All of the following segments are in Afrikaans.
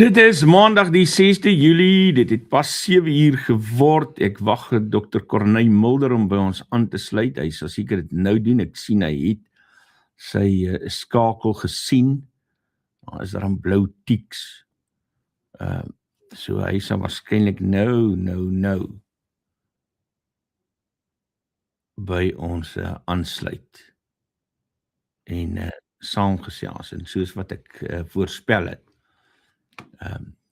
Dit is maandag die 6de Julie, dit het pas 7 uur geword. Ek wag vir Dr. Corneille Mulder om by ons aan te sluit. Hy sal seker dit nou doen. Ek sien hy het sy skakel gesien. Daar is daar 'n blou tieks. So hy sal waarskynlik nou by ons aansluit en saamgesels en soos wat ek voorspel het.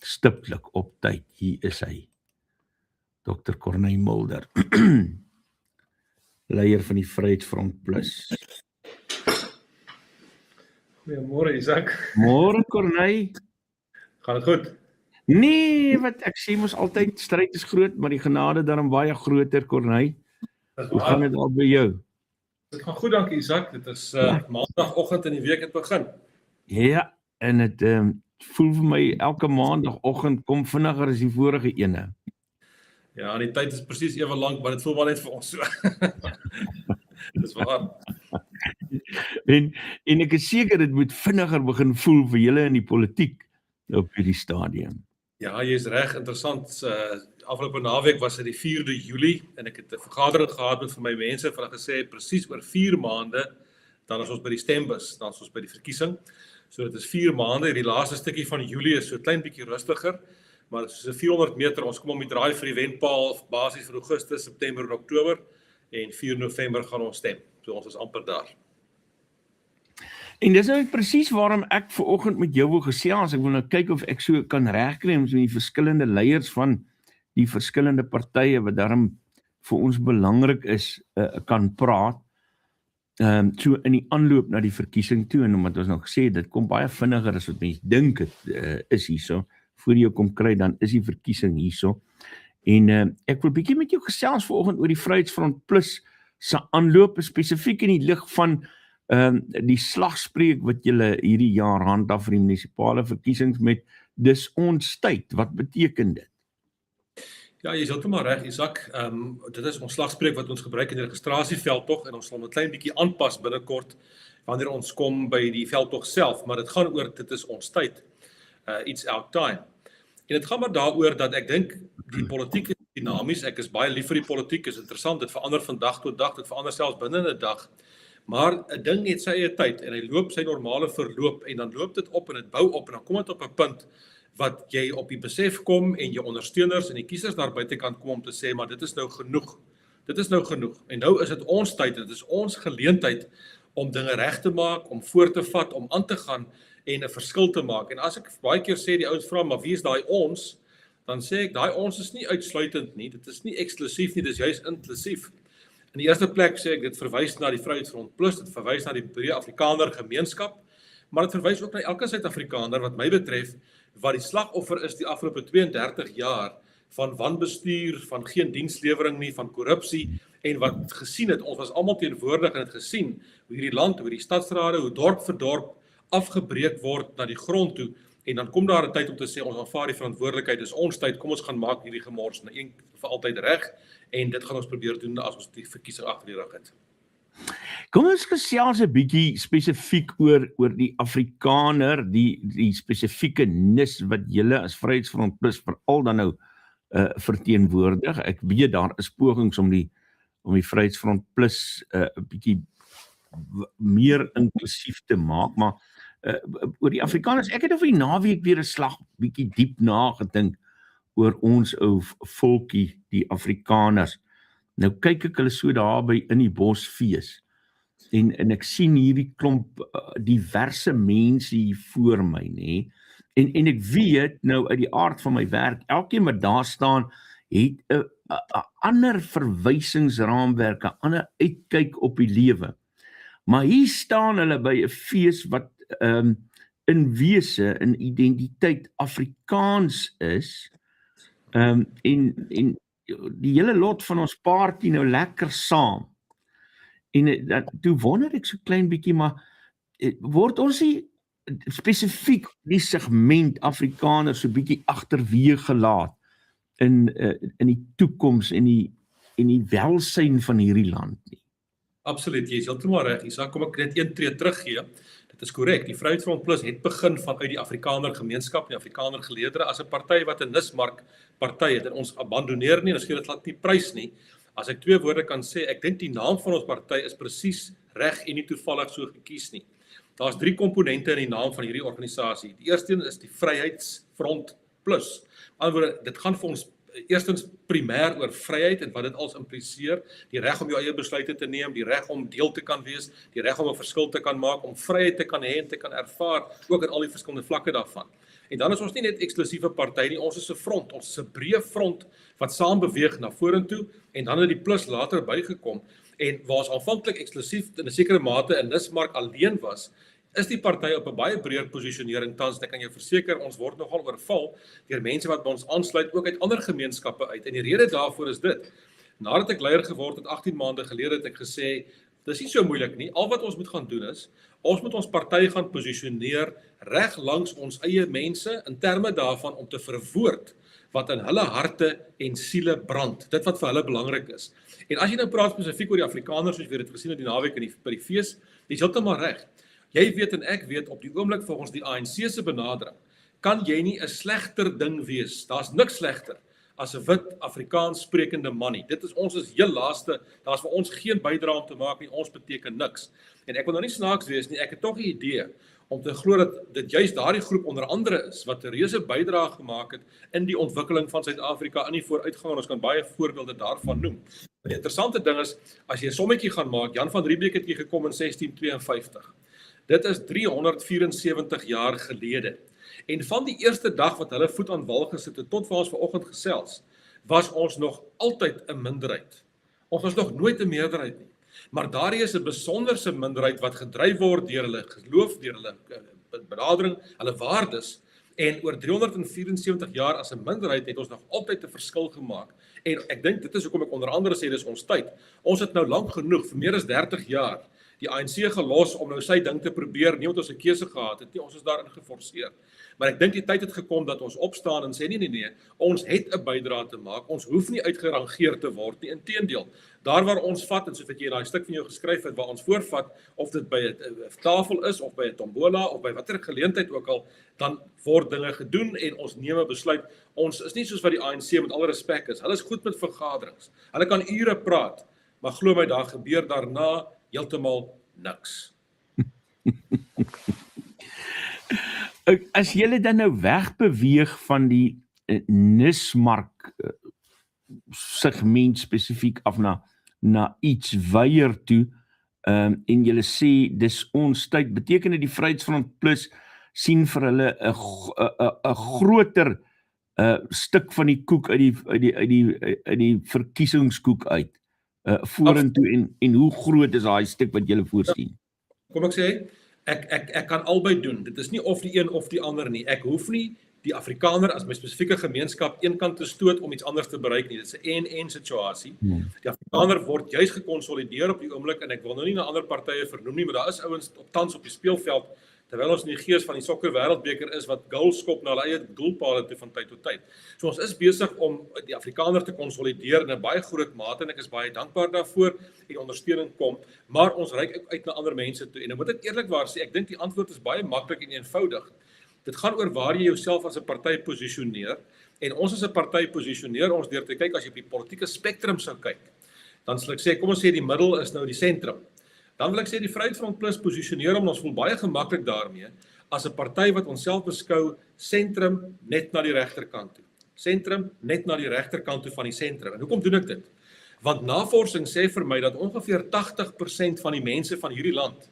Stiptelik op tyd, hier is hy, Dr. Corneille Mulder, leier van die Vryheidsfront Plus. Goeiemôre Isak. Môre Corneille. Gaan dit goed? Nee, wat ek sê mos altyd, stryd is groot, maar die genade daarom baie groter, Corneille. Hoe gaan dit al by jou? Dit gaan goed, dankie Isak. Dit is maandagoggend in die week het begin. Ja, en het voel vir my elke maandagoggend kom vinniger as die vorige ene. Ja, en die tyd is presies ewe lank, maar dit voel maar net vir ons so. Dis waar. En ek is seker dit moet vinniger begin voel vir julle in die politiek op hierdie stadium. Ja, jy is reg, interessant. Afgelope naweek was dit die 4de Julie en ek het 'n vergadering gehad met vir my mense, vir hulle gesê presies oor 4 maande dan is ons by die stembus, dan is ons by die verkiesing. So dit is 4 maande, die laaste stukkie van Julie is so 'n klein bietjie rustiger, maar dit is so 400 meter, ons kom om die draai vir die wenpaal, basies vir Augustus, September en Oktober, en 4 November gaan ons stem, so ons is amper daar. En dis nou presies waarom ek vanoggend met jou wil gesels, ek wil nou kyk of ek so kan regkry om so die verskillende leiers van die verskillende partye wat daarom vir ons belangrik is, kan praat, so in die aanloop na die verkiesing toe, en omdat ons nou gesê, dit kom baie vinniger as wat mense dink het is hierso, voor jy kom kry, dan is die verkiesing hierso, en ek wil bietjie met jou gesels vanoggend oor die Vryheidsfront Plus se aanloop, spesifiek in die lig van die slagspreuk wat julle hierdie jaar handhaaf vir die munisipale verkiesings met dis ons tyd, wat beteken dit? Ja, jy is heeltemal reg, Isak. Dit is ons slagspreuk wat ons gebruik in die registrasieveldtog en ons sal 'n klein bietjie aanpas binnekort wanneer ons kom by die veldtog self, maar dit gaan oor dit is ons tyd. It's our time. En dit gaan maar daaroor dat ek dink die politiek is dinamies. Ek is baie lief vir die politiek, is interessant, dit verander van dag tot dag, dit verander selfs binne 'n dag. Maar 'n ding het sy eie tyd en hy loop sy normale verloop en dan loop dit op en dit bou op en dan kom dit op 'n punt wat jy op die besef kom en jou ondersteuners en die kiesers daar buitekant kom om te sê, maar dit is nou genoeg. Dit is nou genoeg. En nou is dit ons tyd, dit is ons geleentheid om dinge reg te maak, om voort te vat, om aan te gaan en 'n verskil te maak. En as ek baie keer sê, die ouens vra, maar wie is daai ons? Dan sê ek, daai ons is nie uitsluitend nie, dit is nie eksklusief nie, dit is juist inklusief. In die eerste plek sê ek, dit verwys na die Vryheidsfront Plus, dit verwys na die breë Afrikaner gemeenskap, maar dit verwys ook na elke Suid-Afrikaner wat my betref, wat die slagoffer is die afgelope 32 jaar van wanbestuur, van geen dienslewering nie, van korrupsie, en wat gesien het, ons was almal teenwoordig en het gesien, hoe hierdie land, hoe die stadsrade, hoe dorp vir dorp afgebreek word na die grond toe, en dan kom daar 'n tyd om te sê, ons aanvaar die verantwoordelikheid, dis ons tyd, kom ons gaan maak hierdie gemors na een vir altyd reg, en dit gaan ons probeer doen as ons die verkiesing agter die rug het. Kom ons gesels 'n bietjie spesifiek oor die Afrikaner, die spesifieke nis wat julle as Vryheidsfront Plus veral dan nou verteenwoordig. Ek weet daar is pogings om die Vryheidsfront Plus 'n bietjie meer inklusief te maak, maar oor die Afrikaners, ek het oor die naweek weer 'n slag bietjie diep nagedink oor ons ou volkie, die Afrikaners. Nou kyk ek hulle so daar by in die Bosfees en ek sien hierdie klomp diverse mense hier voor my, nê? En ek weet nou uit die aard van my werk, elkeen wat daar staan het 'n ander verwysingsraamwerk, 'n ander uitkyk op die lewe. Maar hier staan hulle by 'n fees wat in wese, in identiteit Afrikaans is, en die hele lot van ons party nou lekker saam. En toe wonder ek so klein bietjie, maar word ons nie spesifiek die segment Afrikaners so bietjie agterweë gelaat in die toekoms en die welsyn van hierdie land nie? Absoluut, jy is heeltemal reg. Isak, kom ek net een tree teruggee. Dit is korrek. Die Vryheidsfront Plus het begin vanuit die Afrikaner gemeenskap, die Afrikaner geleedere as 'n party wat 'n nismark party het en ons abandoneer nie, ons gee dit glad nie prys nie. As ek twee woorde kan sê, ek dink die naam van ons party is presies reg en nie toevallig so gekies nie. Daar's 3 komponente in die naam van hierdie organisasie. Die eerste een is die Vryheidsfront Plus. Met ander woorde, dit gaan vir ons eerstens primêr oor vryheid en wat dit als impliseer, die reg om jou eie besluite te neem, die reg om deel te kan wees, die reg om 'n verskil te kan maak, om vryheid te kan hê en te kan ervaar, ook in al die verskillende vlakke daarvan. En dan is ons nie net eksklusiewe party nie, ons is 'n front, ons is 'n breë front wat saam beweeg na vorentoe en dan het die plus later bygekom en waar ons aanvanklik eksklusief in 'n sekere mate 'n nismark alleen was, is die party op 'n baie breër posisionering tans. Ek kan jou verseker, ons word nogal oorval deur mense wat by ons aansluit, ook uit ander gemeenskappe uit. En die rede daarvoor is dit. Nadat ek leier geword het 18 maande gelede, het ek gesê, dis nie so moeilik nie. Al wat ons moet gaan doen is, ons moet ons party gaan posisioneer reg langs ons eie mense in terme daarvan om te verwoord wat in hulle harte en siele brand. Dit wat vir hulle belangrik is. En as jy nou praat spesifiek oor die Afrikaners, soos jy dit gesien het die naweek by die fees, dis heeltemal reg. Jy weet en ek weet op die oomblik volgens die ANC se benadering, kan jy nie 'n slegter ding wees. Daar's niks slegter as 'n wit Afrikaans sprekende man nie. Ons is heel laaste, daar's vir ons geen bydrae om te maak nie, ons beteken niks. En ek wil nou nie snaaks wees nie, ek het tog 'n idee om te glo dat dit juist daardie groep onder andere is wat 'n reuse bydrae gemaak het in die ontwikkeling van Suid-Afrika in die vooruitgang en ons kan baie voorbeelde daarvan noem. Die interessante ding is, as jy 'n sommetjie gaan maak, Jan van Riebeeck het hier gekom in 1652. Dit is 374 jaar gelede. En van die eerste dag wat hulle voet aan wal gesit het tot waar ons vanoggend gesels, was ons nog altyd 'n minderheid. Ons was nog nooit 'n meerderheid nie. Maar daardie is 'n besonderse minderheid wat gedryf word deur hulle geloof, deur hulle benadering, hulle waardes. En oor 374 jaar as 'n minderheid het ons nog altyd 'n verskil gemaak. En ek dink dit is hoekom ek onder andere sê dis ons tyd. Ons het nou lank genoeg, vir meer as 30 jaar, die ANC gelos om nou sy ding te probeer, nie omdat ons 'n keuse gehad het nie, ons is daarin geforseer. Maar ek dink die tyd het gekom dat ons opstaan en sê nee, ons het 'n bydrae te maak, ons hoef nie uitgerangeer te word nie, inteendeel. Daar waar ons vat, en soos wat jy in daai stuk van jou geskryf het, waar ons voorvat, of dit by 'n tafel is, of by 'n tombola, of by watter geleentheid ook al, dan word dinge gedoen en ons neem 'n besluit. Ons is nie soos wat die ANC met alle respek is, hulle is goed met vergaderings, hulle kan ure praat, maar glo my, daar gebeur daarna heeltemal niks. As julle dan nou wegbeweeg van die nismark segment spesifiek af na iets wyer toe, en julle sê dis ons tyd, beteken dit die Vryheidsfront Plus sien vir hulle 'n groter stuk van die koek uit die verkiesingskoek uit vorentoe en hoe groot is daai stuk wat julle voorsien? Kom ek sê, ek kan albei doen. Dit is nie of die een of die ander nie. Ek hoef nie die Afrikaner as my spesifieke gemeenskap een kant te stoot om iets anders te bereik nie. Dit is 'n en situasie. Die Afrikaner word juis gekonsolideer op die oomblik en ek wil nou nie na ander partye vernoem nie, maar daar is ouens tans op die speelveld terwyl ons in die gees van die sokker wêreldbeker is wat goals skop na hulle eie doelpale toe van tyd tot tyd. So ons is besig om die Afrikaner te konsolideer in 'n baie groot mate en ek is baie dankbaar daarvoor en ondersteuning kom, maar ons reik ook uit na ander mense toe. En dan moet ek eerlikwaar sê, ek dink die antwoord is baie maklik en eenvoudig. Dit gaan oor waar jy jouself as 'n party posisioneer en ons as 'n party posisioneer ons deur te kyk as jy op die politieke spektrum sou kyk. Dan sal ek sê, kom ons sê die middel is nou die sentrum. Dan wil ek sê die Vryheidsfront Plus posisioneer om ons voel baie gemaklik daarmee as 'n party wat onsself beskou sentrum net na die regterkant toe. Sentrum net na die regterkant toe van die sentrum. En hoekom doen ek dit? Want navorsing sê vir my dat ongeveer 80% van die mense van hierdie land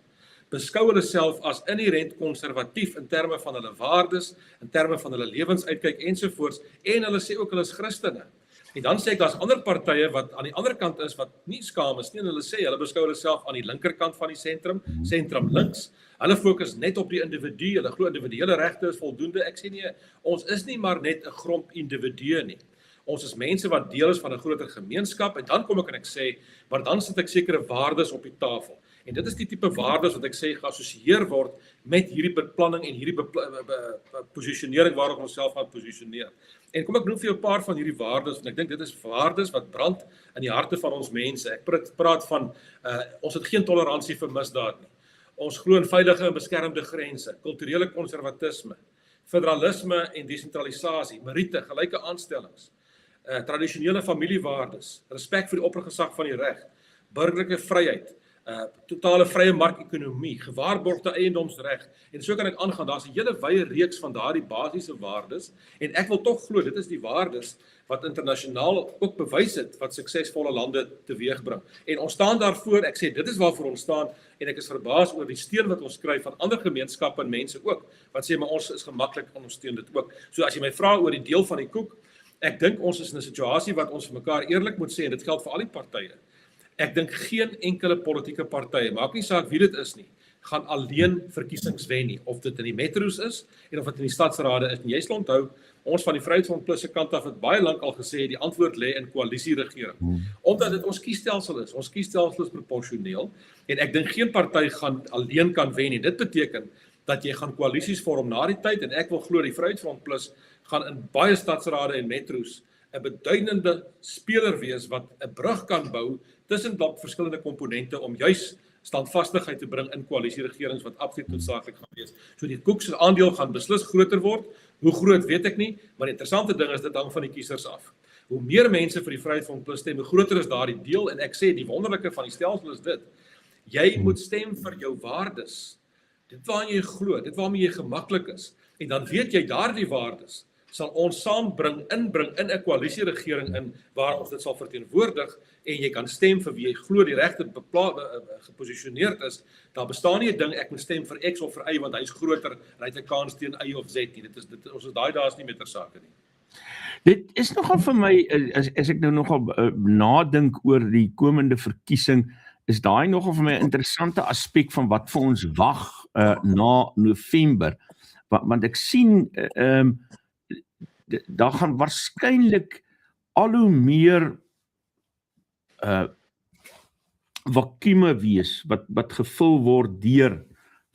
beskou hulle self as inherent konservatief in terme van hulle waardes, in terme van hulle lewensuitkyk ensovoorts en hulle sê ook hulle is Christene. En dan sê ek daar's ander partye wat aan die ander kant is wat nie skaam is nie en hulle sê hulle beskou hulle self aan die linkerkant van die sentrum links. Hulle fokus net op die individu, hulle glo individuele regte is voldoende. Ek sê nee, ons is nie maar net 'n gromp individue nie. Ons is mense wat deel is van 'n groter gemeenskap en dan kom ek en ek sê, maar dan sit ek sekere waardes op die tafel. En dit is die tipe waardes wat ek sê geassosieer word met hierdie beplanning en hierdie posisionering waarop ons self gaan posisioneer. En kom ek noem vir jou 'n paar van hierdie waardes, want ek dink dit is waardes wat brand in die harte van ons mense. Ek praat van ons het geen toleransie vir misdaad nie. Ons glo in veilige en beskermde grense, kulturele konservatisme, federalisme en desentralisasie, meriete, gelyke aanstellings, tradisionele familiewaardes, respek vir die oppergesag van die reg, burgerlike vryheid, totale vrye markekonomie, gewaarborgde eiendomsreg, en so kan ek aangaan, daar's 'n hele wye reeks van daardie basiese waardes, en ek wil tog glo, dit is die waardes wat internasionaal ook bewys het, wat suksesvolle lande teweegbring. En ons staan daarvoor, ek sê, dit is waarvoor ons staan, en ek is verbaas oor die steun wat ons kry van ander gemeenskappe en mense ook, wat sê, maar ons is gemaklik en ons steun dit ook. So as jy my vra oor die deel van die koek, ek dink ons is in 'n situasie wat ons vir mekaar eerlik moet sê, en dit geld vir al die partye. Ek dink geen enkele politieke partye, maak nie saak wie dit is nie, gaan alleen verkiesings wen nie, of dit in die metros is, en of dit in die stadsrade is. En jy sal onthou, ons van die Vryheidsfront Plus se kant af het baie lank al gesê, die antwoord lê in koalisieregering. Omdat dit ons kiesstelsel is. Ons kiesstelsel is proporsioneel, en ek dink geen party gaan alleen kan wen nie. Dit beteken dat jy gaan koalisies vorm na die tyd, en ek wil glo die Vryheidsfront Plus gaan in baie stadsrade en metros 'n beduidende speler wees wat 'n brug kan bou tussen dalk verskillende komponente om juis standvastigheid te bring in koalisieregerings wat absoluut noodsaaklik gaan wees. So die koek se aandeel gaan beslis groter word. Hoe groot weet ek nie, maar die interessante ding is dit hang van die kiesers af. Hoe meer mense vir die Vryheidsfront Plus stem, hoe groter is daardie deel, en ek sê die wonderlike van die stelsel is dit. Jy moet stem vir jou waardes. Dit waarin jy glo, dit waarmee jy gemaklik is. En dan weet jy daardie waardes sal ons saambring, inbring in 'n koalisieregering in waar ons dit sal verteenwoordig, en jy kan stem vir wie jy glo die regte geposisioneerd is. Daar bestaan nie 'n ding ek moet stem vir X of vir Y want hy's groter en hy het 'n kans teen Y of Z nie. Ons is daai dae is nie meer ter sake nie. Dit is nogal vir my, as ek nou nogal nadink oor die komende verkiesing, is daai nogal vir my 'n interessante aspek van wat vir ons wag na November. Want ek sien daar gaan waarskynlik al hoe meer vakuume wees wat gevul word deur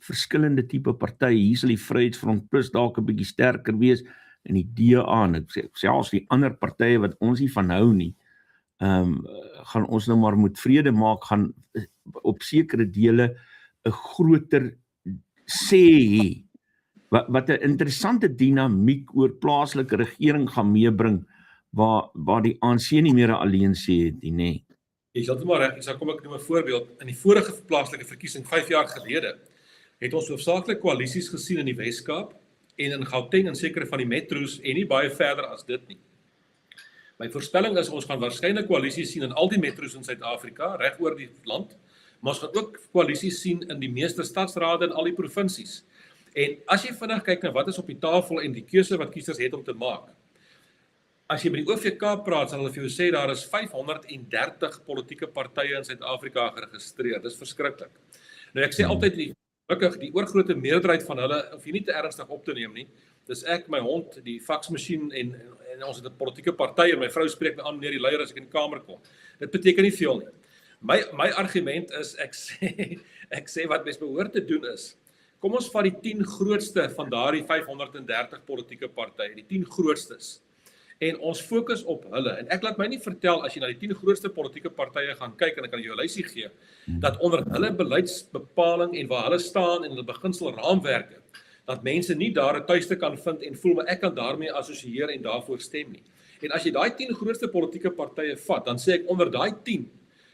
verskillende tipe partye. Hier sal die Vryheidsfront Plus dalk 'n bietjie sterker wees, en die DA, en ek sê selfs die ander partye wat ons nie van hou nie, gaan ons nou maar moet vrede maak, gaan op sekere dele 'n groter sê hê, wat 'n interessante dinamiek oor plaaslike regering gaan meebring, waar die ANC nie meer 'n alleen sê het nie, nê. Jy is heeltemal reg, Isak, kom ek noem 'n voorbeeld. In die vorige plaaslike verkiesing 5 jaar gelede, het ons hoofsaaklik koalisies gesien in die Wes-Kaap en in Gauteng en sekere van die metros, en nie baie verder as dit nie. My voorspelling is ons gaan waarskynlik koalisies sien in al die metros in Suid-Afrika, reg oor die land, maar ons gaan ook koalisies sien in die meeste stadsrade in al die provinsies. En as jy vinnig kyk na wat is op die tafel en die keuse wat kiesers het om te maak, as jy met die OVK praat, sal hulle vir jou sê daar is 530 politieke partye in Suid-Afrika geregistreer. Dis verskriklik. Nou ek sê altyd die oorgrote meerderheid van hulle, of jy nie te ernstig op te neem nie, dis ek, my hond, die faksmasjien en ons het 'n politieke party, en my vrou spreek my aan meneer die leier as ek in die kamer kom. Dit beteken nie veel nie. My argument is, ek sê wat mens behoort te doen is, kom ons vat die 10 grootste van daardie 530 politieke partye, die 10 grootstes, en ons fokus op hulle. En ek laat my nie vertel, as jy na die 10 grootste politieke partye gaan kyk, en ek kan jou 'n lysie gee, dat onder hulle beleidsbepaling en waar hulle staan en hulle beginsel raamwerke, dat mense nie daar 'n tuiste kan vind en voel, maar ek kan daarmee assosieer en daarvoor stem nie. En as jy daai 10 grootste politieke partye vat, dan sê ek onder daai 10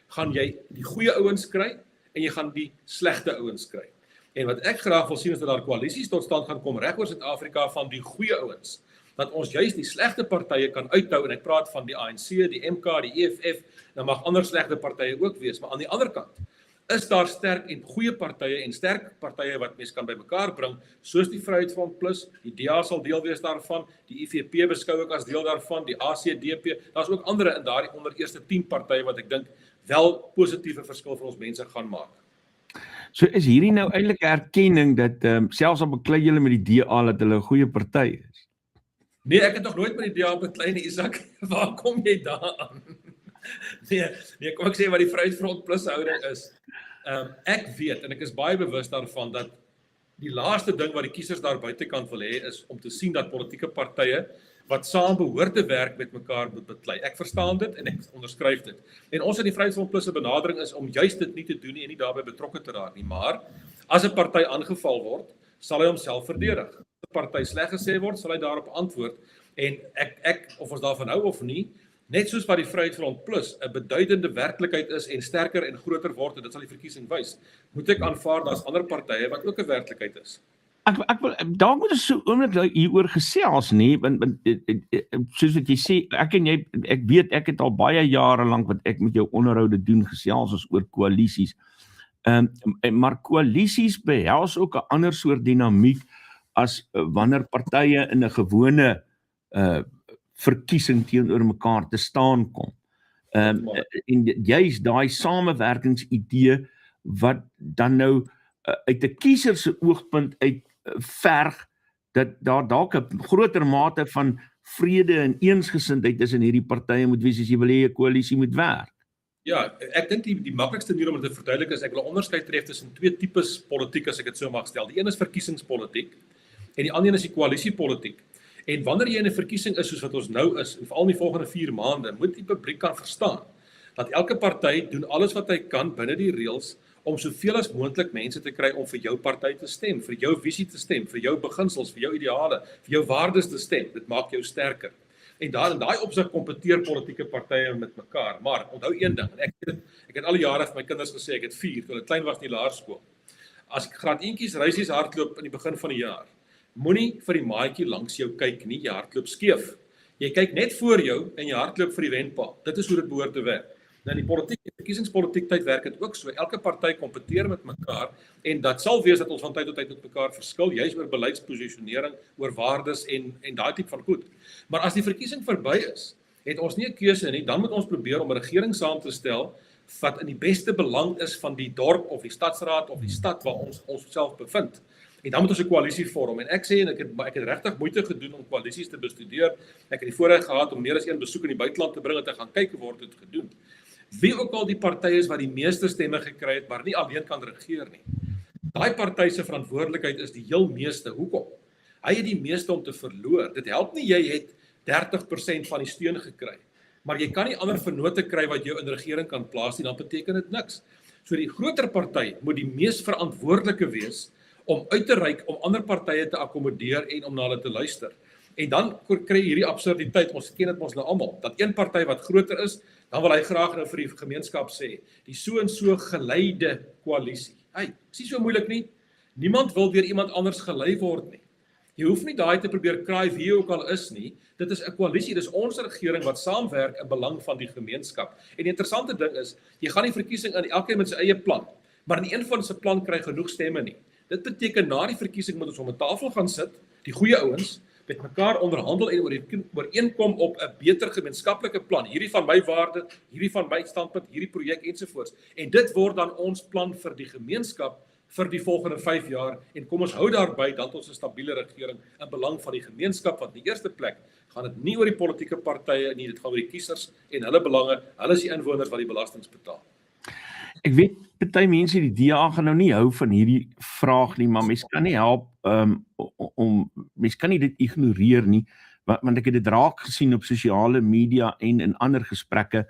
gaan jy die goeie ouens kry en jy gaan die slegte ouens kry. En wat ek graag wil sien is dat daar koalisies tot stand gaan kom reg oor Suid-Afrika van die goeie ouens, dat ons juist die slegte partye kan uithou, en ek praat van die ANC, die MK, die EFF, dan mag ander slegte partye ook wees, maar aan die ander kant is daar sterk en goeie partye en sterk partye wat mense kan bymekaar bring, soos die Vryheidsfront Plus, die DA sal deel wees daarvan, die IFP beskou ek as deel daarvan, die ACDP, daar's ook ander in daardie onder eerste 10 partye wat ek dink wel positiewe verskil vir ons mense gaan maak. So is hierdie nou eintlik 'n erkenning dat selfs al beklei julle met die DA dat hulle 'n goeie party is? Nee, ek het nog nooit met die DA beklei nie, Isak. Waar kom jy daaraan? Nee, kom ek sê wat die Vryheidsfront Plus houding is. Ek weet, en ek is baie bewus daarvan, dat die laaste ding wat die kiesers daar buitekant wil hê, is om te sien dat politieke partye wat saam behoort te werk met mekaar moet beklei. Ek verstaan dit en ek onderskryf dit. En ons in die Vryheidsfront Plus se benadering is om juist dit nie te doen nie en nie daarbey betrokke te raak nie. Maar as 'n party aangeval word, sal hy homself verdedig. As 'n party sleg gesê word, sal hy daarop antwoord. En ek of ons daarvan hou of nie, net soos wat die Vryheidsfront Plus 'n beduidende werklikheid is en sterker en groter word, en dit sal die verkiesing wys, moet ek aanvaar daar's ander partye wat ook 'n werklikheid is. Ek wil daar moet ons so oomblik hieroor gesels nie, want soos wat jy sê, ek en jy, ek weet ek het al baie jare lank wat ek met jou onderhoude doen gesels ons oor koalisies. Maar koalisies behels ook 'n ander soort dinamiek as wanneer partye in 'n gewone verkiesing teenoor mekaar te staan kom. En juist daai samewerkingsidee wat dan nou uit 'n kiezer se oogpunt uit verg dat daar dalk 'n groter mate van vrede en eensgesindheid tussen hierdie partye moet wees as jy wil hê 'n koalisie moet werk. Ja, ek dink die maklikste manier om dit te verduidelik is ek wil 'n onderskeid tref tussen twee tipes politiek as ek dit so mag stel. Die een is verkiesingspolitiek en die ander een is die koalisiepolitiek. En wanneer jy in 'n verkiesing is soos wat ons nou is, en veral in die volgende 4 maande, moet die publiek kan verstaan dat elke party doen alles wat hy kan binne die reëls om soveel as moontlik mense te kry om vir jou party te stem, vir jou visie te stem, vir jou beginsels, vir jou ideale, vir jou waardes te stem. Dit maak jou sterker. En daar in daai opsig kompeteer politieke partye met mekaar. Maar onthou een ding, en ek het al die jare vir my kinders gesê, ek het 4 toe hulle klein was in die laerskool. As graad 1tjies reisies hardloop in die begin van die jaar, moenie vir die maatjie langs jou kyk nie, jy hardloop skeef. Jy kyk net voor jou en jy hardloop vir die wenpaal. Dit is hoe dit behoort te werk. Nou in die politiek, verkiesingspolitiek tyd werk dit ook so. Elke party kompeteer met mekaar en dat sal wees dat ons van tyd tot tyd met mekaar verskil, juis oor beleidsposisionering, oor waardes en daai tipe van goed. Maar as die verkiesing verby is, het ons nie 'n keuse nie, dan moet ons probeer om 'n regering saam te stel wat in die beste belang is van die dorp of die stadsraad of die stad waar ons onsself bevind. En dan moet ons 'n koalisie vorm. En ek sê en ek het regtig moeite gedoen om koalisies te bestudeer. Ek het die voorreg gehad om meer as een besoek in die buiteland te bring en te gaan kyk hoe word dit gedoen. Wie ook al die partye is wat die meeste stemme gekry het, maar nie alleen kan regeer nie. Daai party se verantwoordelikheid is die heel meeste. Hoekom? Hy het die meeste om te verloor. Dit help nie jy het 30% van die steun gekry, maar jy kan nie ander vennote kry wat jou in regering kan plaas nie, dan beteken dit niks. So die groter party moet die mees verantwoordelike wees om uit te reik, om ander partye te akkommodeer en om na hulle te luister. En dan kry hierdie absurditeit, ons ken dit mos nou almal, dat een party wat groter is, dan wil hy graag nou vir die gemeenskap sê, die so en so geleide koalisie. Hey, is nie so moeilik nie. Niemand wil deur iemand anders gelei word nie. Jy hoef nie daai te probeer kraai wie ook al is nie. Dit is 'n koalisie, dis ons regering wat saamwerk in belang van die gemeenskap. En die interessante ding is, jy gaan die verkiesing in, elkeen met sy eie plan, maar nie een van se plan kry genoeg stemme nie. Dit beteken na die verkiesing moet ons om 'n tafel gaan sit, die goeie ouens, met mekaar onderhandel en ooreenkom op 'n beter gemeenskaplike plan. Hierdie van my waarde, hierdie van my standpunt, hierdie projek ensovoorts. En dit word dan ons plan vir die gemeenskap vir die volgende 5 jaar. En kom ons hou daarby dat ons 'n stabiele regering in belang van die gemeenskap, want in die eerste plek gaan dit nie oor die politieke partye nie, dit gaan oor die kiesers en hulle belange. Hulle is die inwoners wat die belastings betaal. Ek weet party mense die DA gaan nou nie hou van hierdie vraag nie, maar mens kan nie help mens kan nie dit ignoreer nie, want ek het dit raak gesien op sosiale media en in ander gesprekke.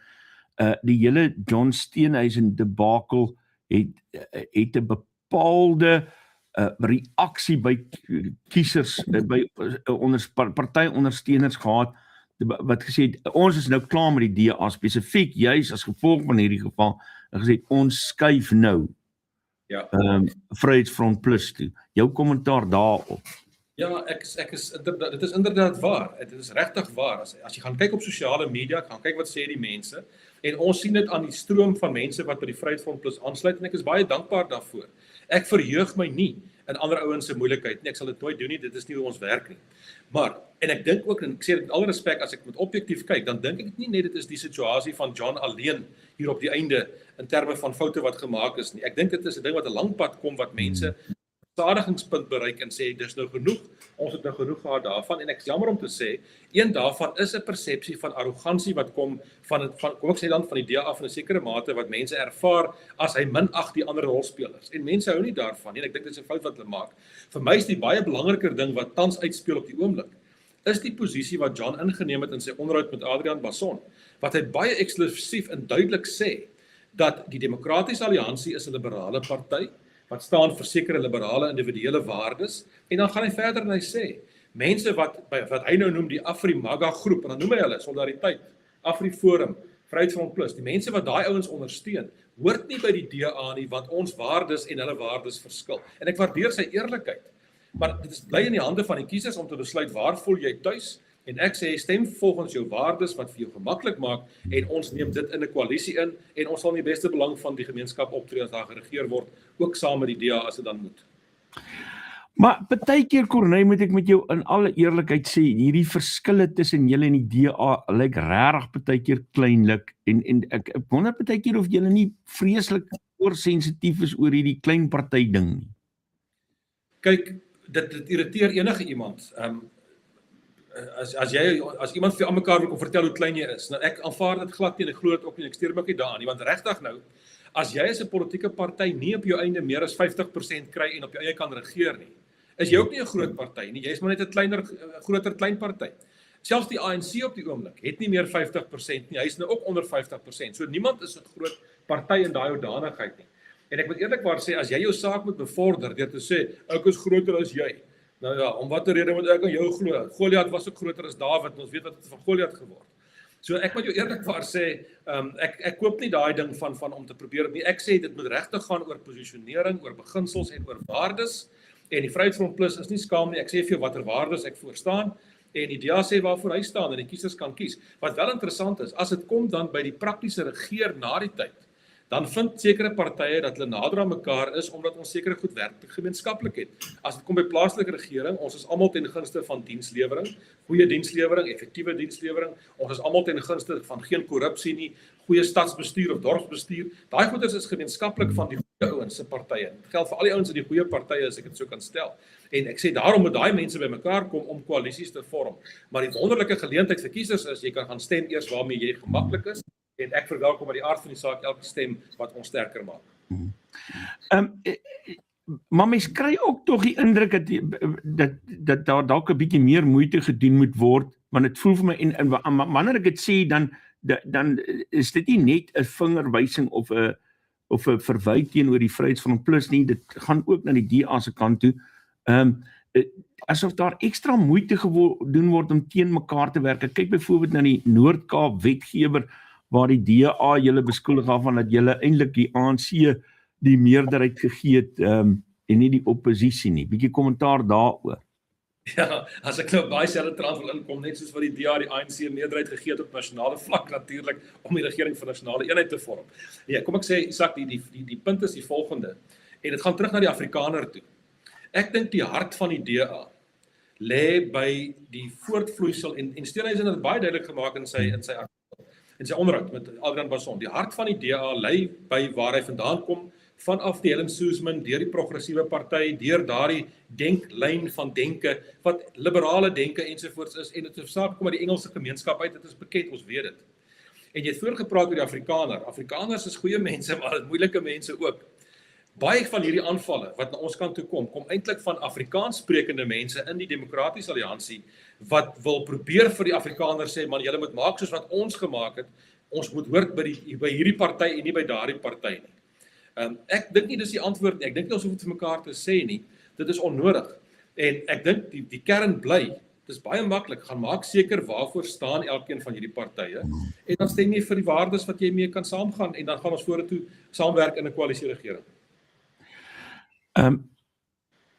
Die hele John Steenhuisen debakel het 'n bepaalde reaksie by kiesers, by partyondersteuners gehad wat gesê het, ons is nou klaar met die DA spesifiek, juis as gevolg van hierdie geval, en gesê ons skuif nou Vryheidsfront Plus toe. Jou kommentaar daarop. Ja, dit is inderdaad waar. Dit is regtig waar. As jy gaan kyk op sosiale media, gaan kyk wat sê die mense, en ons sien dit aan die stroom van mense wat by die Vryheidsfront Plus aansluit, en ek is baie dankbaar daarvoor. Ek verheug my nie in ander ouens se moeilikheid nie. Ek sal dit nooit doen nie. Dit is nie hoe ons werk nie. Maar en ek dink ook, en ek sê dit met alle respek, as ek met objektief kyk, dan dink ek nie net dit is die situasie van John alleen hier op die einde in terme van foute wat gemaak is nie. Ek dink dit is 'n ding wat 'n lang pad kom wat mense verstadigingspunt bereik en sê dis nou genoeg. Ons het nou genoeg gehad daarvan, en ek is jammer om te sê, een daarvan is 'n persepsie van arrogansie wat kom van kom ek sê dan van die DA van 'n sekere mate wat mense ervaar as hy minag die ander rolspelers. En mense hou nie daarvan nie, en ek dink dit is 'n fout wat hulle maak. Vir my is die baie belangriker ding wat tans uitspeel op die oomblik, is die posisie wat John ingeneem het in sy onderhoud met Adrian Basson, wat hy baie eksklusief en duidelik sê, dat die Demokratiese Alliansie is 'n liberale party, wat staan vir sekere liberale individuele waardes, en dan gaan hy verder en hy sê, mense wat hy nou noem die Afri-Maga groep, en dan noem hy hulle, Solidariteit, Afri-Forum, Vryheidsfront Plus, die mense wat daai ouens ondersteun, hoort nie by die DA nie, want ons waardes en hulle waardes verskil. En ek waardeer sy eerlikheid, maar dit is bly in die hande van die kiesers om te besluit waar voel jy tuis, en ek sê stem volgens jou waardes wat vir jou gemaklik maak, en ons neem dit in 'n koalisie in, en ons sal in die beste belang van die gemeenskap optree as daar geregeer word, ook saam met die DA as dit dan moet. Maar partykeer, Corneille, moet ek met jou in alle eerlikheid sê, hierdie verskille tussen julle en die DA lyk regtig partykeer kleinlik, en ek wonder partykeer of julle nie vreeslik oorsensitief is oor hierdie klein party ding nie. Kyk, dit irriteer enige iemand. As iemand vir mekaar wil kom vertel hoe klein jy is, nou ek aanvaar dit glad nie, en ek glo dit ook nie, ek steur my ook nie daaraan nie, want regtig nou, as jy as 'n politieke party nie op jou einde meer as 50% kry en op jou eie kan regeer nie, is jy ook nie 'n groot party nie, jy is maar net 'n groter klein party. Selfs die ANC op die oomblik het nie meer 50% nie, hy is nou ook onder 50%, so niemand is 'n groot party in daai hoedanigheid nie. En ek moet eerlikwaar sê, as jy jou saak moet bevorder deur te sê, ek is groter as jy, nou ja, om watter rede moet ek aan jou glo? Goliat was ook groter as Dawid, en ons weet wat het van Goliat geword. So ek moet jou eerlikwaar sê, ek koop nie daai ding van om te probeer nie. Ek sê dit moet regtig gaan oor posisionering, oor beginsels en oor waardes. En die Vryheidsfront Plus is nie skaam nie. Ek sê vir jou watter waardes ek voorstaan, en die DA sê waarvoor hy staan, en die kiesers kan kies. Wat wel interessant is, as dit kom dan by die praktiese regeer na die tyd, dan vind sekere partye dat hulle nader aan mekaar is, omdat ons sekere goed werklik gemeenskaplik het. As dit kom by plaaslike regering, ons is almal ten gunste van dienslewering, goeie dienslewering, effektiewe dienslewering, ons is almal ten gunste van geen korrupsie nie, goeie stadsbestuur of dorpsbestuur. Daai goeders is gemeenskaplik van die goeie ouens se partye. Dit geld vir al die ouens in die goeie partye, as ek dit so kan stel. En ek sê daarom moet daai mense bymekaar kom om koalisies te vorm. Maar die wonderlike geleentheid vir kiesers is, jy kan gaan stem eers waarmee jy gemaklik is, en ek verwelkom by die aard van die saak elke stem wat ons sterker maak. Maar mens kry ook tog die indruk dat daar dalk 'n bietjie meer moeite gedoen moet word, want dit voel vir my, en wanneer ek dit sê, dan is dit nie net 'n vingerwysing of 'n verwyd teenoor die Vryheidsfront Plus nie, dit gaan ook na die DA se kant toe. Asof daar ekstra moeite gedoen word om teen mekaar te werk. Ek kyk byvoorbeeld na die Noord-Kaap wetgewer, waar die DA julle beskuldig daarvan dat julle eintlik die ANC die meerderheid gegee het, en nie die oppositie nie. Bietjie kommentaar daaroor. Ja, as ek nou baie selfde trant wil inkom, net soos wat die DA die ANC meerderheid gegee het op nasionale vlak natuurlik, om die regering van nasionale eenheid te vorm. Ja, kom ek sê, Isak, die punt is die volgende, en dit gaan terug na die Afrikaner toe. Ek dink die hart van die DA lê by die voortvloeisel, en Steenhuisen het dit baie duidelik gemaak in sy onderhoud met Adrian Basson. Die hart van die DA lê by waar hy vandaan kom, vanaf die Helen Suzman, deur die progressiewe party, deur daardie denklyn van denke, wat liberale denke ensovoorts is, en dit is saak kom uit die Engelse gemeenskap uit, dit is bekend, ons weet dit. En jy het voorgepraat oor die Afrikaner. Afrikaners is goeie mense, maar moeilike mense ook. Baie van hierdie aanvalle wat na ons kant toe kom eintlik van Afrikaans sprekende mense in die Demokratiese Alliansie, wat wil probeer vir die Afrikaners sê, man, julle moet maak soos wat ons gemaak het, ons moet hoort by hierdie party en nie by daardie party nie. Ek dink nie dis die antwoord nie, ek dink nie ons hoef dit vir mekaar te sê nie, dit is onnodig. En ek dink die kern bly, dit is baie maklik, gaan maak seker waarvoor staan elkeen van hierdie partye, en dan stem jy vir die waardes wat jy mee kan saamgaan, en dan gaan ons vorentoe saamwerk in 'n koalisieregering.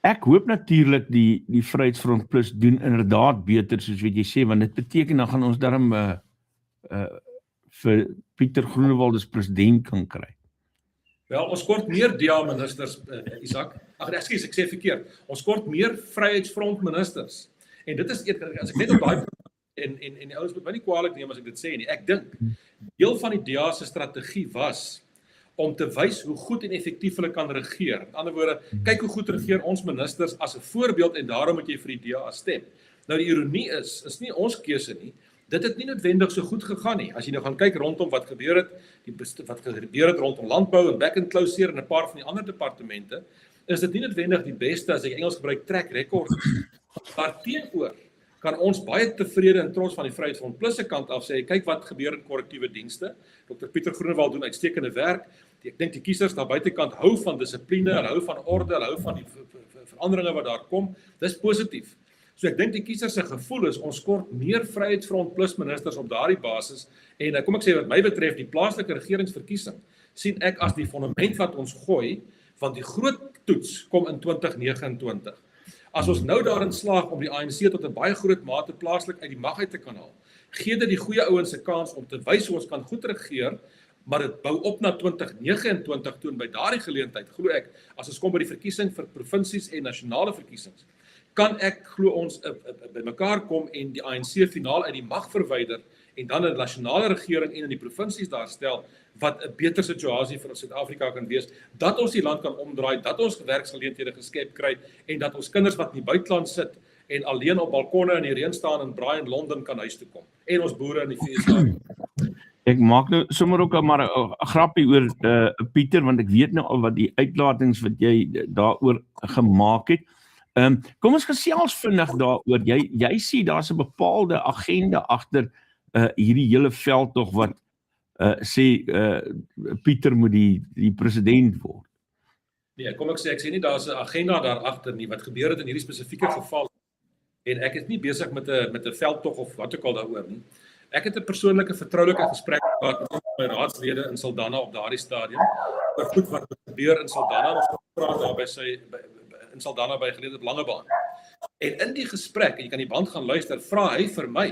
Ek hoop natuurlik die Vryheidsfront Plus doen inderdaad beter, soos wat jy sê, want dit beteken dan gaan ons daarom vir Pieter Groenewald as president kan kry. Wel, ons kort meer DA-ministers, Isak. Ek sê verkeerd. Ons kort meer Vryheidsfront ministers. En dit is, as ek net op daai en die ouens moet my nie kwaadlik neem as ek dit sê nie. Ek dink deel van die DA se strategie was om te wys hoe goed en effektief hulle kan regeer. In ander woorde, kyk hoe goed regeer ons ministers as 'n voorbeeld, en daarom moet jy vir die DA stem. Nou die ironie is nie ons keuse nie. Dit het nie noodwendig so goed gegaan nie. As jy nou gaan kyk rondom wat gebeur het rondom landbou en back and closure en 'n paar van die ander departemente, is dit nie noodwendig die beste, as ek Engels gebruik, track record. Maar teenoor kan ons baie tevrede en trots van die Vryheidsfront Plus se kant af sê, kyk wat gebeur in korrektiewe dienste. Dr. Pieter Groenewald doen uitstekende werk. Ek dink die kiesers daar buitekant hou van dissipline, hulle hou van orde, hulle hou van die veranderinge wat daar kom. Dis positief. So ek dink die kiesers se gevoel is ons kort meer Vryheidsfront Plus ministers op daardie basis en kom ek sê wat my betref die plaaslike regeringsverkiesing sien ek as die fondament wat ons gooi want die groot toets kom in 2029. As ons nou daarin slaag om die ANC tot 'n baie groot mate plaaslik uit die mag uit te kan haal, gee dit die goeie ouens 'n kans om te wys hoe ons kan goed regeer, maar dit bou op na 2029 toe en by daardie geleentheid glo ek as ons kom by die verkiesing vir provinsies en nasionale verkiesings, kan ek glo ons by mekaar kom en die ANC finaal uit die mag verwyder en dan 'n nasionale regering en in die provinsies daar stel wat 'n beter situasie vir Suid-Afrika kan wees, dat ons die land kan omdraai, dat ons werksgeleenthede geskep kry en dat ons kinders wat in die buiteland sit en alleen op balkonne in die reën staan en braai in Londen kan huis toe kom en ons boere in die VS. Ek maak nou sommer ook maar 'n grappie oor Pieter want ek weet nou al wat die uitlatings wat jy daaroor gemaak het. Kom ons gesels vinnig daaroor. Jy sê daar's 'n bepaalde agenda agter hierdie hele veldtog wat sê Pieter moet die president word. Nee, kom ek sê nie daar's 'n agenda daar agter nie. Wat gebeur het in hierdie spesifieke geval en ek is nie besig met 'n veldtog of wat ook al daaroor nie. Ek het 'n persoonlike vertroulike gesprek gehad met my raadslede in Saldanha op daardie stadium oor goed wat gebeur in Saldanha. Ons praat daar by in Saldanha by geleentheid op Langebaan. En in die gesprek, en jy kan die band gaan luister, vra hy vir my,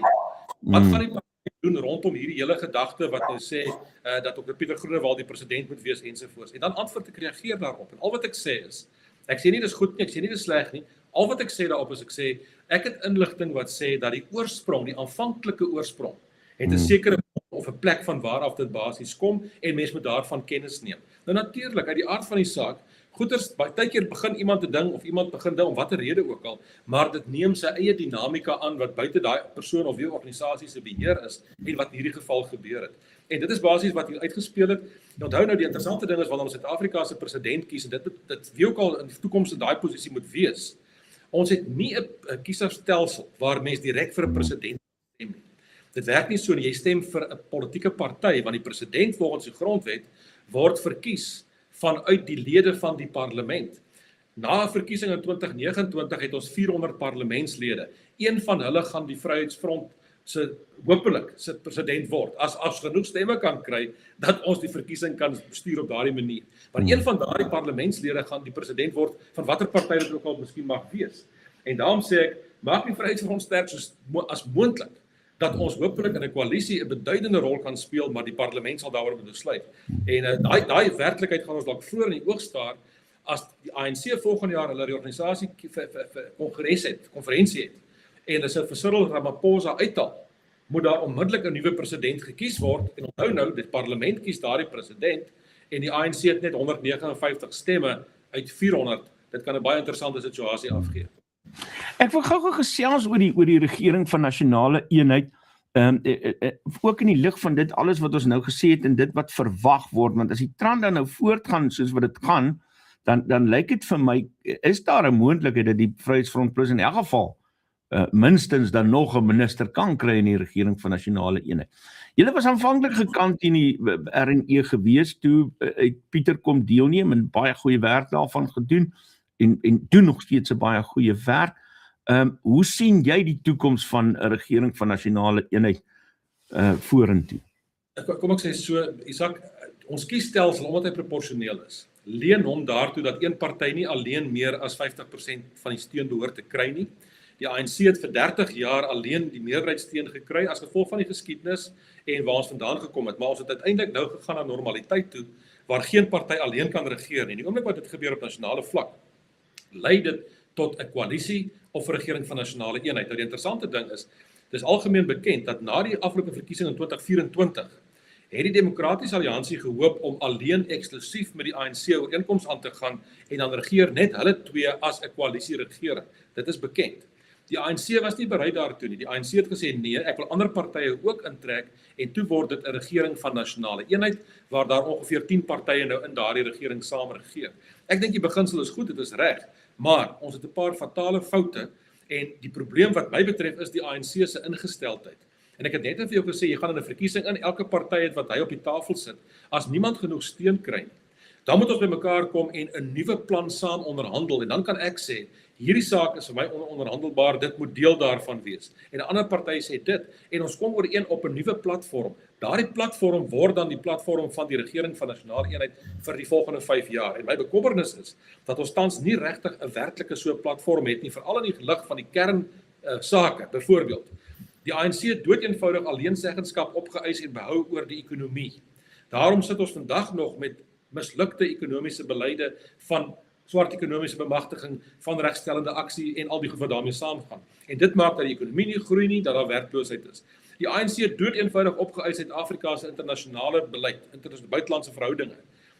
wat gaan die party doen rondom hierdie hele gedagte wat nou sê dat Dr. Pieter Groenewald die president moet wees ensovoorts. En dan antwoord ek reageer daarop. En al wat ek sê is, ek sê nie dis goed nie, ek sê nie dis sleg nie. Al wat ek sê daarop is ek het inligting wat sê dat die oorsprong, die aanvanklike oorsprong, het 'n sekere of 'n plek van waar af dit basies kom en mens moet daarvan kennis neem. Nou natuurlik, uit die aard van die saak, goeters, baie keer begin iemand te ding of iemand begin ding om watter rede ook al, maar dit neem sy eie dinamika aan wat buite daai persoon of die organisasie se beheer is en wat in hierdie geval gebeur het. En dit is basies wat hier uitgespeel het. Onthou nou die interessante ding is wanneer ons Suid-Afrika se president kies en dit wie ook al in die toekoms in daai posisie moet wees. Ons het nie 'n kiesstelsel waar mens direk vir 'n president stem nie. Dit werk nie so nie, jy stem vir 'n politieke party want die president volgens die grondwet word verkies vanuit die lede van die parlement. Na 'n verkiesing in 2029 het ons 400 parlementslede. Een van hulle gaan die Vryheidsfront se hopelik se president word. As genoeg stemme kan kry dat ons die verkiesing kan bestuur op daardie manier. Maar een van daardie parlementslede gaan die president word van watter party dit ook al miskien mag wees. En daarom sê ek, maak die Vryheidsfront sterk as moontlik dat ons hopelik in 'n koalisie 'n beduidende rol kan speel, maar die parlement sal daaroor besluit. En daai werklikheid gaan ons dalk vroeër in die oog staar as die ANC volgende jaar hulle reorganisasie konferensie het en as vir Cyril Ramaphosa uithaal, moet daar onmiddellik 'n nuwe president gekies word en onthou nou, die parlement kies daardie president en die ANC het net 159 stemme uit 400. Dit kan 'n baie interessante situasie afgee. Ek wil gou gesels oor die regering van nasionale eenheid, ook in die lig van dit alles wat ons nou gesê het en dit wat verwag word, want as die trend dan nou voortgaan soos wat dit gaan, dan lyk dit vir my, is daar 'n moontlikheid dat die Vryheidsfront Plus in elk geval minstens dan nog 'n minister kan kry in die regering van nasionale eenheid. Julle was aanvanklik gekant teen die RNE gewees, toe Pieter kom deelneem en baie goeie werk daarvan gedoen, en doen nog steeds 'n baie goeie werk. Hoe sien jy die toekoms van 'n regering van nasionale eenheid vorentoe? Kom ek sê so, Isak, ons kiesstelsel omdat hy proporsioneel is, leen hom daartoe dat een party nie alleen meer as 50% van die steun behoort te kry nie. Die ANC het vir 30 jaar alleen die meerderheidssteun gekry as gevolg van die geskiedenis en waar ons vandaan gekom het, maar ons het uiteindelik nou gegaan na normaliteit toe waar geen party alleen kan regeer nie. Die oomblik wat dit gebeur op nasionale vlak, lei dit tot 'n koalisie of 'n regering van nasionale eenheid. Nou die interessante ding is, dis algemeen bekend dat na die afgelope verkiesing in 2024 het die Demokratiese Alliansie gehoop om alleen eksklusief met die ANC ooreenkoms aan te gaan en dan regeer net hulle twee as 'n koalisie regering. Dit is bekend. Die ANC was nie bereid daartoe nie. Die ANC het gesê nee, ek wil ander partye ook intrek en toe word dit 'n regering van nasionale eenheid waar daar ongeveer 10 partye nou in daardie regering saam regeer. Ek dink die beginsel is goed, dit is reg, maar ons het 'n paar fatale foute En die probleem wat my betref is die ANC se ingesteldheid. En ek het net vir jou gesê, jy gaan in 'n verkiesing in, elke party het wat hy op die tafel sit. As niemand genoeg steun kry nie, dan moet ons by mekaar kom en 'n nuwe plan saam onderhandel. En dan kan ek sê, hierdie saak is vir my ononderhandelbaar, dit moet deel daarvan wees. En 'n ander party sê dit, en ons kom ooreen op 'n nuwe platform. Daardie platform word dan die platform van die regering van nasionale eenheid vir die volgende 5 jaar. En my bekommernis is dat ons tans nie regtig 'n werklike so 'n platform het nie, veral in die lig van die kernsake. Byvoorbeeld, die ANC het doeteenvoudig alleenseggenskap opgeëis en behou oor die ekonomie. Daarom sit ons vandag nog met mislukte ekonomiese beleide van swart ekonomiese bemagtiging, van regstellende aksie en al die goed wat daarmee saamgaan. En dit maak dat die ekonomie nie groei nie, dat daar werkloosheid is. Die ANC het doeteenvoudig opgeëis Suid-Afrika se internasionale beleid, buitelandse verhoudinge.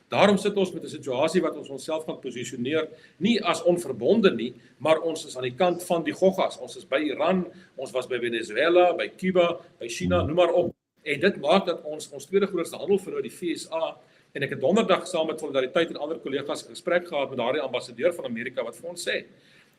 Daarom sit ons met 'n situasie wat ons onsself gaan posisioneer, nie as onverbonde nie, maar ons is aan die kant van die goggas. Ons is by Iran, ons was by Venezuela, by Cuba, by China, noem maar op. En dit maak dat ons tweede grootste handelsverhouding, die VSA, en ek het donderdag saam met Solidariteit en ander kollegas 'n gesprek gehad met daardie ambassadeur van Amerika wat vir ons sê,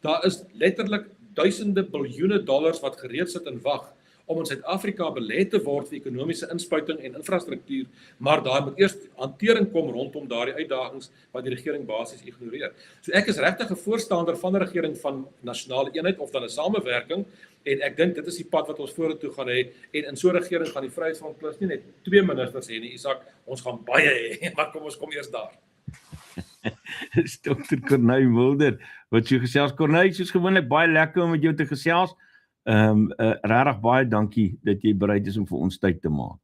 daar is letterlik duisende biljoene dollars wat gereed sit en wag om in Suid-Afrika belê te word vir ekonomiese inspuiting en infrastruktuur, maar daar moet eers hantering kom rondom daardie uitdagings wat die regering basies ignoreer. So ek is regtig 'n voorstander van 'n regering van nasionale eenheid of dan 'n samewerking, en ek dink dit is die pad wat ons vorentoe gaan hê, en in so 'n regering gaan die Vryheidsfront Plus nie net 2 ministers hê nie, Isak, ons gaan baie hê, maar kom ons kom eers daar. Dis Dr. Corneille Mulder, wat so gesels. Corneille, soos gewoonlik baie lekker om met jou te gesels. Regtig baie dankie dat jy bereid is om vir ons tyd te maak.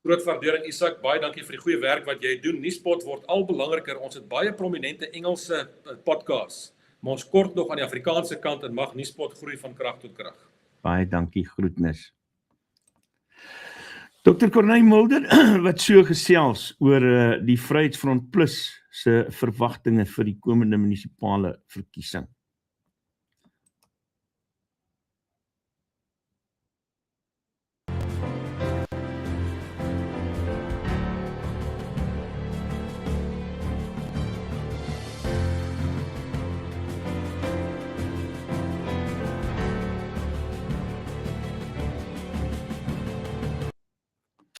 Groot waardering, Isak, baie dankie vir die goeie werk wat jy doen. Nuuspot word al belangriker. Ons het baie prominente Engelse podcasts, maar ons kort nog aan die Afrikaanse kant en mag Nuuspot groei van krag tot krag. Baie dankie, groetnis. Dr. Corneille Mulder wat so gesels oor die Vryheidsfront Plus se verwagtinge vir die komende munisipale verkiesing.